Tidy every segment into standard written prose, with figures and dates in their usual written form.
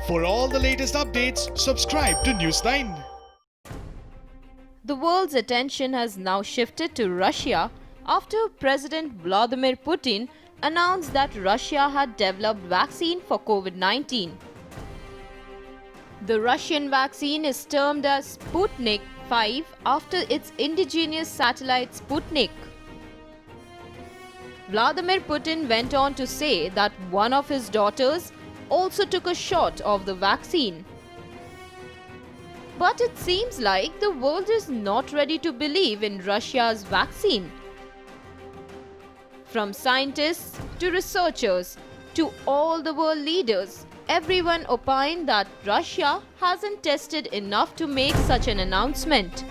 For all the latest updates, subscribe to News9. The world's attention has now shifted to Russia after President Vladimir Putin announced that Russia had developed vaccine for COVID-19. The Russian vaccine is termed as Sputnik 5 after its indigenous satellite Sputnik. Vladimir Putin went on to say that one of his daughters also took a shot of the vaccine. But it seems like the world is not ready to believe in Russia's vaccine. From scientists to researchers to all the world leaders, everyone opined that Russia hasn't tested enough to make such an announcement.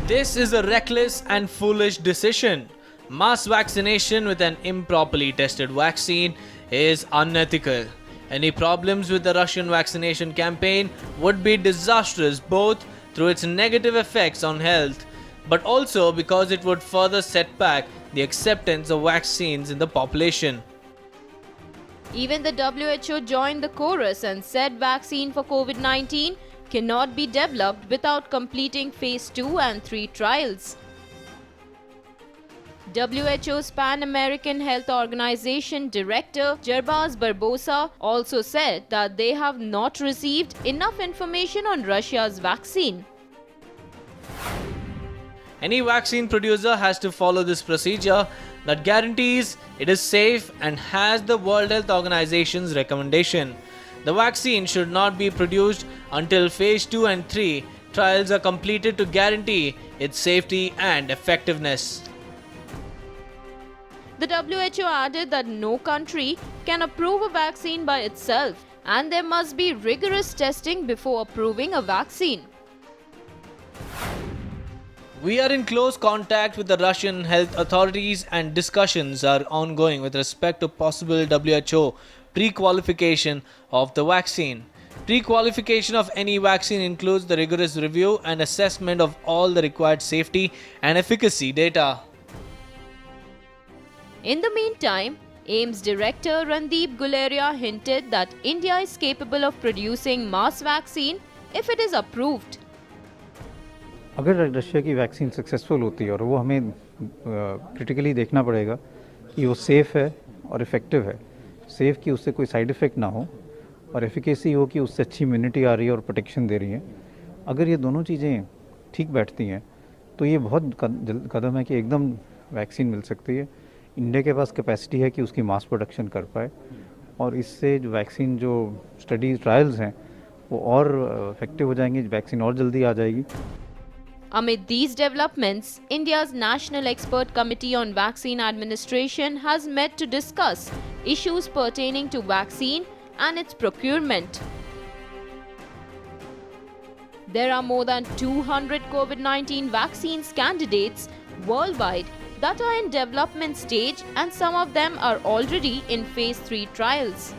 This is a reckless and foolish decision. Mass vaccination with an improperly tested vaccine is unethical. Any problems with the Russian vaccination campaign would be disastrous both through its negative effects on health, but also because it would further set back the acceptance of vaccines in the population. Even the WHO joined the chorus and said vaccine for COVID-19 cannot be developed without completing phase 2 and 3 trials. WHO's Pan-American Health Organization Director Jarbas Barbosa also said that they have not received enough information on Russia's vaccine. Any vaccine producer has to follow this procedure that guarantees it is safe and has the World Health Organization's recommendation. The vaccine should not be produced until phase 2 and 3 trials are completed to guarantee its safety and effectiveness. The WHO added that no country can approve a vaccine by itself and there must be rigorous testing before approving a vaccine. We are in close contact with the Russian health authorities and discussions are ongoing with respect to possible WHO pre-qualification of the vaccine. Pre-qualification of any vaccine includes the rigorous review and assessment of all the required safety and efficacy data. In the meantime, AIIMS Director Randeep Guleria hinted that India is capable of producing mass vaccine if it is approved. अगर Russia की vaccine successful होती है और वो हमें critically देखना पड़ेगा कि वो सेफ़ है और इफ़ेक्टिव है, सेफ़ कि उससे कोई साइड इफ़ेक्ट ना हो और एफिकेसी हो कि उससे अच्छी इम्यूनिटी आ रही है और प्रोटेक्शन दे रही है। अगर ये दोनों चीज़ें ठीक बैठती हैं तो ये बहुत कदम है कि एकदम वैक्सीन मिल सकती है। इंडिया के पास कैपेसिटी है कि उसकी मास प्रोडक्शन कर पाए और इससे जो वैक्सीन जो स्टडीज ट्रायल्स हैं वो और इफेक्टिव हो जाएंगे, वैक्सीन और जल्दी आ जाएगी। Amid these developments, India's National Expert Committee on Vaccine Administration has met to discuss issues pertaining to vaccine and its procurement. There are more than 200 COVID-19 vaccines candidates worldwide that are in development stage and some of them are already in phase 3 trials.